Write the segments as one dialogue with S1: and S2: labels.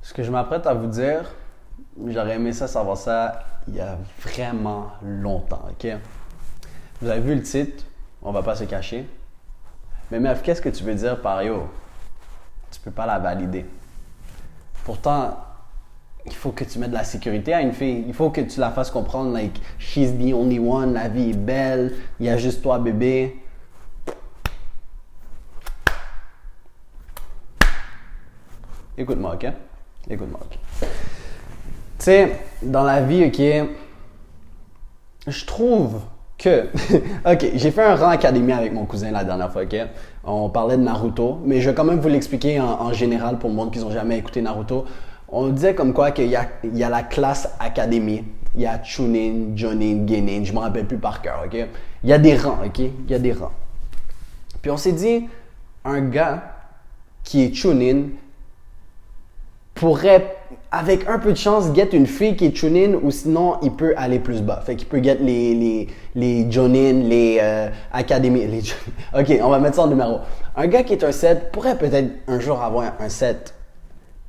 S1: Ce que je m'apprête à vous dire, j'aurais aimé ça savoir ça il y a vraiment longtemps, ok? Vous avez vu le titre, on va pas se cacher. Mais meuf, qu'est-ce que tu veux dire par yo? Tu peux pas la valider. Pourtant, il faut que tu mettes de la sécurité à une fille. Il faut que tu la fasses comprendre, like, she's the only one, la vie est belle, il y a juste toi, bébé. Écoute-moi, ok? Écoute-moi, ok? Tu sais, dans la vie, ok, je trouve que... ok, j'ai fait un rang académie avec mon cousin la dernière fois, ok? On parlait de Naruto, mais je vais quand même vous l'expliquer en général pour le monde qui n'ont jamais écouté Naruto. On disait comme quoi qu'il y a la classe académie. Il y a Chunin, Jonin, Genin, je ne me rappelle plus par cœur, ok? Il y a des rangs, ok? Il y a des rangs. Puis on s'est dit, un gars qui est Chunin pourrait, avec un peu de chance, get une fille qui est Chunin ou sinon, il peut aller plus bas. Fait qu'il peut get les Jonin, les académies. Ok, on va mettre ça en numéro. Un gars qui est un 7 pourrait peut-être un jour avoir un 7.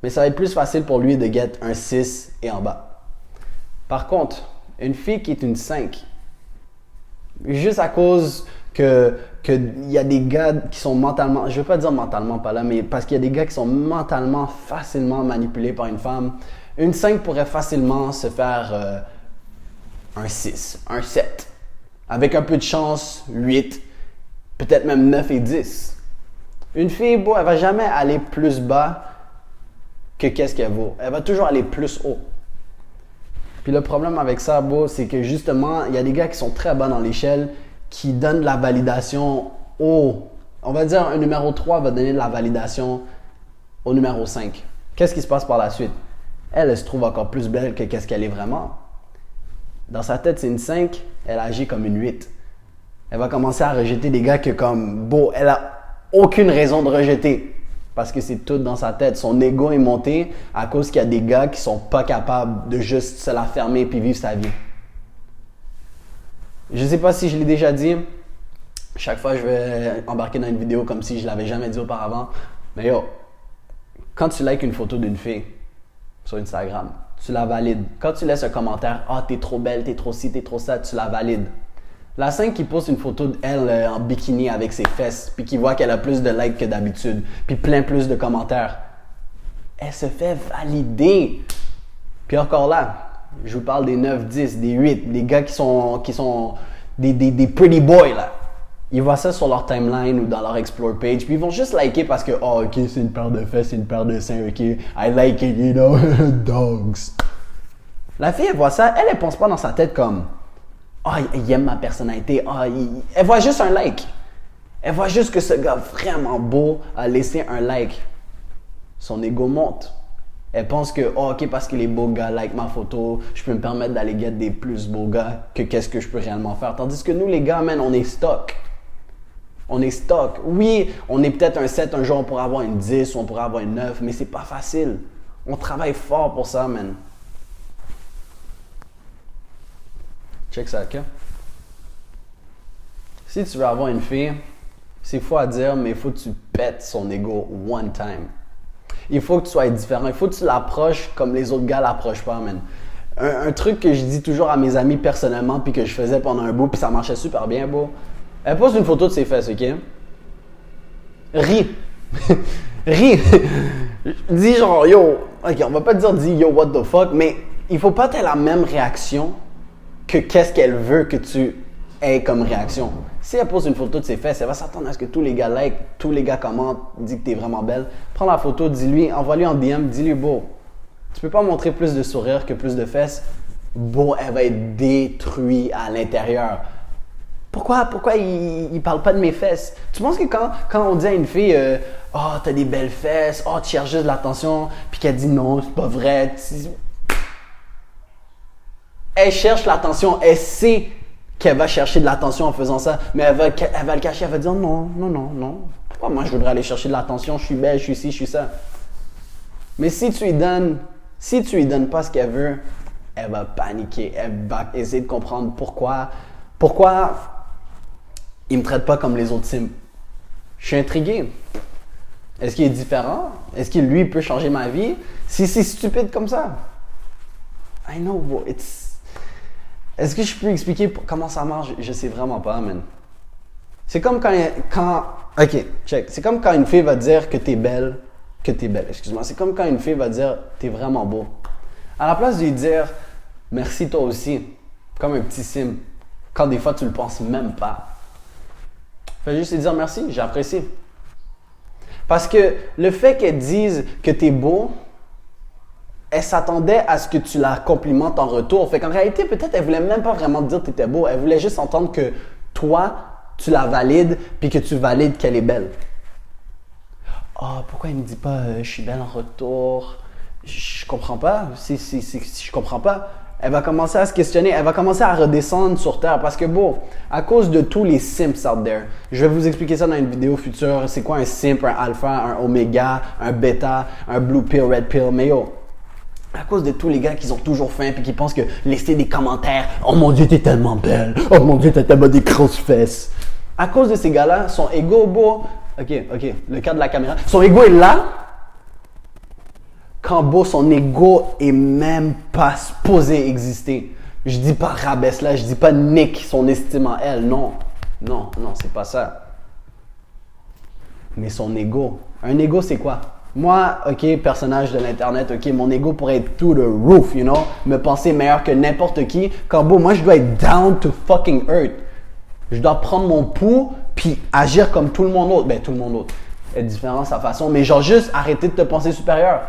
S1: Mais ça va être plus facile pour lui de get un 6 et en bas. Par contre, une fille qui est une 5, juste à cause que y a des gars qui sont mentalement, je veux pas dire mentalement pas là, mais parce qu'il y a des gars qui sont mentalement facilement manipulés par une femme, une 5 pourrait facilement se faire un 6, un 7. Avec un peu de chance, 8, peut-être même 9 et 10. Une fille, bon, elle va jamais aller plus bas que qu'est-ce qu'elle vaut. Elle va toujours aller plus haut. Puis le problème avec ça, beau, c'est que justement, il y a des gars qui sont très bas dans l'échelle, qui donnent la validation au... On va dire un numéro 3 va donner de la validation au numéro 5. Qu'est-ce qui se passe par la suite? Elle se trouve encore plus belle que qu'est-ce qu'elle est vraiment. Dans sa tête, c'est une 5, elle agit comme une 8. Elle va commencer à rejeter des gars que comme, beau, elle a aucune raison de rejeter. Parce que c'est tout dans sa tête. Son ego est monté à cause qu'il y a des gars qui sont pas capables de juste se la fermer puis vivre sa vie. Je sais pas si je l'ai déjà dit. Chaque fois, je vais embarquer dans une vidéo comme si je l'avais jamais dit auparavant. Mais yo, quand tu likes une photo d'une fille sur Instagram, tu la valides. Quand tu laisses un commentaire, « Ah, t'es trop belle, t'es trop ci, t'es trop ça », tu la valides. La 5 qui poste une photo d'elle en bikini avec ses fesses, puis qui voit qu'elle a plus de likes que d'habitude, puis plein plus de commentaires, elle se fait valider. Puis encore là, je vous parle des 9, 10, des 8, des gars qui sont des pretty boys là. Ils voient ça sur leur timeline ou dans leur explore page, puis ils vont juste liker parce que, oh ok, c'est une paire de fesses, c'est une paire de seins, ok, I like it, you know, dogs. La fille, elle voit ça, elle pense pas dans sa tête comme, oh, il aime ma personnalité, oh, elle voit juste un like. Elle voit juste que ce gars vraiment beau a laissé un like. Son ego monte. Elle pense que, oh, ok, parce que les beaux gars like ma photo, je peux me permettre d'aller get des plus beaux gars que qu'est-ce que je peux réellement faire. Tandis que nous, les gars, man, on est stock. On est stock. Oui, on est peut-être un 7, un jour on pourrait avoir une 10, on pourrait avoir une 9, mais c'est pas facile. On travaille fort pour ça, man. Check ça, ok? Si tu veux avoir une fille, c'est faux à dire, mais il faut que tu pètes son ego one time. Il faut que tu sois différent. Il faut que tu l'approches comme les autres gars l'approchent pas, man. Un truc que je dis toujours à mes amis personnellement, puis que je faisais pendant un bout, puis ça marchait super bien, beau. Elle pose une photo de ses fesses, ok? Ris. Ris. Dis genre, yo, ok, on va pas te dire dis yo, what the fuck, mais il faut pas que tu aies la même réaction que qu'est-ce qu'elle veut que tu aies comme réaction. Si elle pose une photo de ses fesses, elle va s'attendre à ce que tous les gars like, tous les gars commentent, disent que t'es vraiment belle. Prends la photo, dis-lui, envoie-lui en DM, dis-lui beau. Tu peux pas montrer plus de sourire que plus de fesses. Beau, elle va être détruite à l'intérieur. Pourquoi il parle pas de mes fesses? Tu penses que quand on dit à une fille « Oh, t'as des belles fesses, oh, tu cherches juste de l'attention », puis qu'elle dit « Non, c'est pas vrai », elle cherche l'attention, elle sait qu'elle va chercher de l'attention en faisant ça, mais elle va le cacher, elle va dire non. Pourquoi moi je voudrais aller chercher de l'attention, je suis belle, je suis ci, je suis ça. Mais si tu lui donnes pas ce qu'elle veut, elle va paniquer, elle va essayer de comprendre pourquoi il me traite pas comme les autres sims. Je suis intrigué. Est-ce qu'il est différent? Est-ce qu'il, lui, peut changer ma vie? Si c'est stupide comme ça. I know, bro. Est-ce que je peux expliquer comment ça marche? Je sais vraiment pas, man. C'est comme OK, check. C'est comme quand une fille va dire que t'es belle. Excuse-moi. C'est comme quand une fille va dire t'es vraiment beau. À la place de lui dire merci toi aussi, comme un petit sim, quand des fois tu le penses même pas. Fais juste lui dire merci, j'apprécie. Parce que le fait qu'elle dise que t'es beau, elle s'attendait à ce que tu la complimentes en retour. Fait qu'en réalité, peut-être elle voulait même pas vraiment te dire que t'étais beau. Elle voulait juste entendre que toi, tu la valides puis que tu valides qu'elle est belle. Ah, pourquoi il me dit pas je suis belle en retour? Je comprends pas. Je comprends pas. Elle va commencer à se questionner, elle va commencer à redescendre sur terre parce que bon, à cause de tous les simps out there, je vais vous expliquer ça dans une vidéo future, c'est quoi un simp, un alpha, un oméga, un bêta, un blue pill, red pill, mais yo, à cause de tous les gars qui ont toujours faim et qui pensent que laisser des commentaires, oh mon Dieu t'es tellement belle, oh mon Dieu t'as tellement des grosses fesses. À cause de ces gars-là, son ego, beau, ok, le cas de la caméra, son ego est là. Quand beau, son ego est même pas supposé exister. Je dis pas rabaisse-la, je dis pas nique son estime en elle, non, c'est pas ça. Mais son ego. Un ego, c'est quoi? Moi, ok, personnage de l'internet, ok, mon ego pourrait être to the roof, you know, me penser meilleur que n'importe qui. Quand beau, moi, je dois être down to fucking earth. Je dois prendre mon pouls puis agir comme tout le monde autre. Ben, tout le monde autre. Être différent à sa façon, mais genre juste arrêter de te penser supérieur.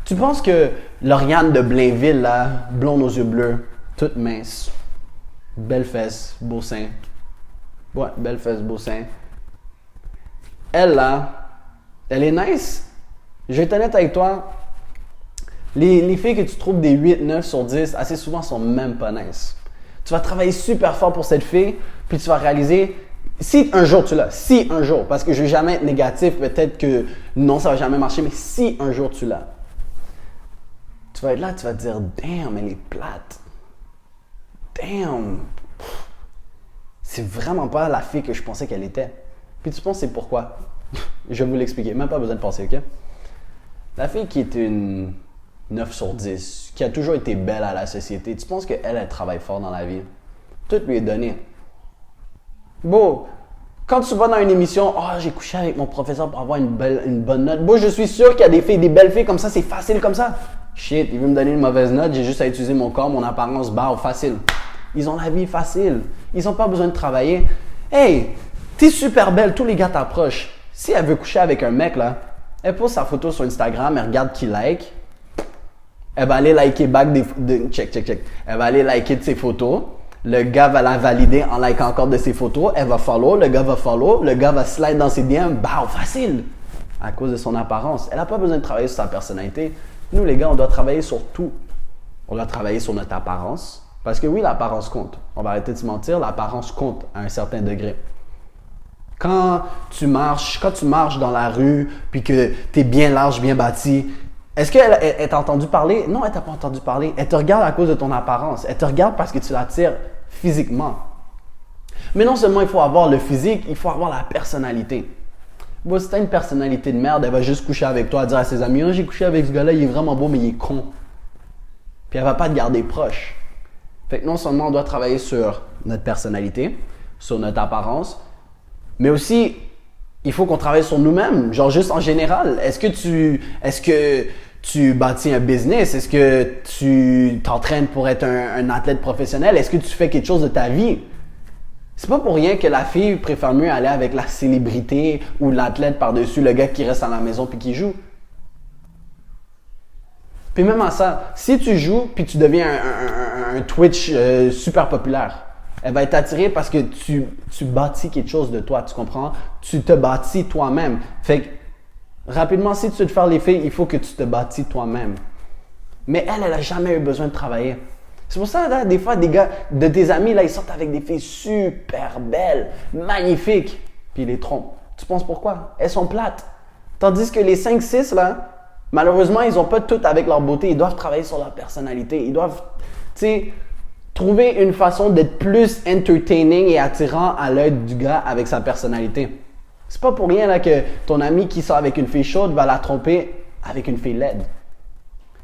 S1: Tu penses que Lauriane de Blainville, là, blonde aux yeux bleus, toute mince, belle fesse, beau sein. Ouais, belle fesse, beau sein. Elle, là, elle est nice. Je vais être honnête avec toi. Les filles que tu trouves des 8, 9 sur 10, assez souvent, sont même pas nice. Tu vas travailler super fort pour cette fille, puis tu vas réaliser, si un jour tu l'as, parce que je vais jamais être négatif, peut-être que non, ça va jamais marcher, mais si un jour tu l'as, tu vas être là, tu vas te dire, damn, elle est plate. Damn. C'est vraiment pas la fille que je pensais qu'elle était. Puis tu penses c'est pourquoi? Je vais vous l'expliquer, même pas besoin de penser, ok? La fille qui est une 9 sur 10, qui a toujours été belle à la société, tu penses qu'elle, elle travaille fort dans la vie? Tout lui est donné. Bon, quand tu vas dans une émission, oh, j'ai couché avec mon professeur pour avoir une bonne note. Bon, je suis sûr qu'il y a des belles filles comme ça, c'est facile comme ça. Shit, il veut me donner une mauvaise note, j'ai juste à utiliser mon corps, mon apparence, facile. Ils ont la vie facile. Ils n'ont pas besoin de travailler. Hey, t'es super belle, tous les gars t'approchent. Si elle veut coucher avec un mec, là, elle pose sa photo sur Instagram, elle regarde qui like. Elle va aller liker back check. Elle va aller liker de ses photos. Le gars va la valider en likant encore de ses photos. Elle va follow, le gars va follow, le gars va slide dans ses DM. Facile. À cause de son apparence. Elle n'a pas besoin de travailler sur sa personnalité. Nous, les gars, on doit travailler sur tout. On doit travailler sur notre apparence. Parce que oui, l'apparence compte. On va arrêter de se mentir, l'apparence compte à un certain degré. Quand tu marches dans la rue, puis que tu es bien large, bien bâti, est-ce qu'elle t'a entendu parler? Non, elle t'a pas entendu parler. Elle te regarde à cause de ton apparence. Elle te regarde parce que tu l'attires physiquement. Mais non seulement il faut avoir le physique, il faut avoir la personnalité. Bon, si tu as une personnalité de merde, elle va juste coucher avec toi, dire à ses amis, oh, j'ai couché avec ce gars-là, il est vraiment beau, mais il est con. Puis elle va pas te garder proche. Fait que non seulement on doit travailler sur notre personnalité, sur notre apparence, mais aussi, il faut qu'on travaille sur nous-mêmes, genre juste en général. Est-ce que tu bâtis un business? Est-ce que tu t'entraînes pour être un athlète professionnel? Est-ce que tu fais quelque chose de ta vie? C'est pas pour rien que la fille préfère mieux aller avec la célébrité ou l'athlète par-dessus le gars qui reste à la maison puis qui joue. Puis même à ça, si tu joues puis tu deviens un Twitch super populaire, elle va être attirée parce que tu bâtis quelque chose de toi, tu comprends? Tu te bâtis toi-même. Fait que, rapidement, si tu veux te faire les filles, il faut que tu te bâtis toi-même. Mais elle a jamais eu besoin de travailler. C'est pour ça, là, des fois, des gars de tes amis, là, ils sortent avec des filles super belles, magnifiques, puis ils les trompent. Tu penses pourquoi? Elles sont plates. Tandis que les 5-6, là, malheureusement, ils n'ont pas tout avec leur beauté. Ils doivent travailler sur leur personnalité. Ils doivent, tu sais, trouver une façon d'être plus entertaining et attirant à l'œil du gars avec sa personnalité. C'est pas pour rien là, que ton ami qui sort avec une fille chaude va la tromper avec une fille laide.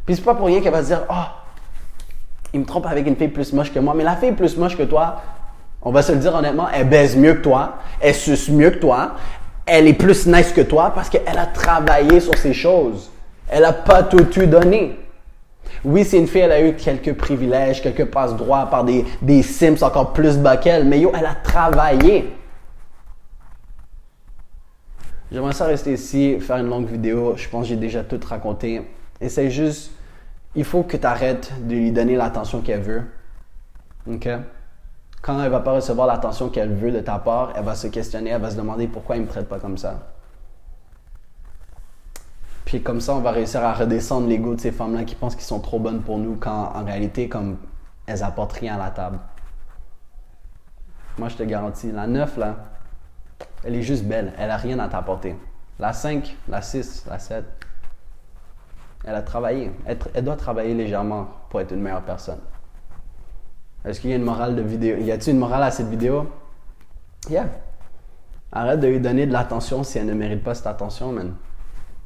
S1: Puis c'est pas pour rien qu'elle va se dire « Ah, il me trompe avec une fille plus moche que moi. » Mais la fille plus moche que toi, on va se le dire honnêtement, elle baise mieux que toi, elle suce mieux que toi, elle est plus nice que toi parce qu'elle a travaillé sur ces choses. Elle n'a pas tout eu donné. Oui, c'est une fille, elle a eu quelques privilèges, quelques passe-droits par des Sims encore plus bas qu'elle, mais yo, elle a travaillé. J'aimerais ça rester ici, faire une longue vidéo. Je pense que j'ai déjà tout raconté. Essaye juste, il faut que tu arrêtes de lui donner l'attention qu'elle veut. OK? Quand elle ne va pas recevoir l'attention qu'elle veut de ta part, elle va se questionner, elle va se demander pourquoi il ne me traite pas comme ça. Puis comme ça, on va réussir à redescendre l'ego de ces femmes-là qui pensent qu'ils sont trop bonnes pour nous quand en réalité, comme elles apportent rien à la table. Moi, je te garantis, la 9, là, elle est juste belle. Elle n'a rien à t'apporter. La 5, la 6, la 7, elle a travaillé. Elle doit travailler légèrement pour être une meilleure personne. Est-ce qu'il y a une morale de vidéo? Y a-t-il une morale à cette vidéo? Yeah. Arrête de lui donner de l'attention si elle ne mérite pas cette attention, man.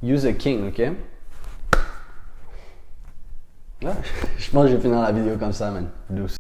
S1: Use a king, ok? Ouais, je pense que je vais finir la vidéo comme ça, man. Douce.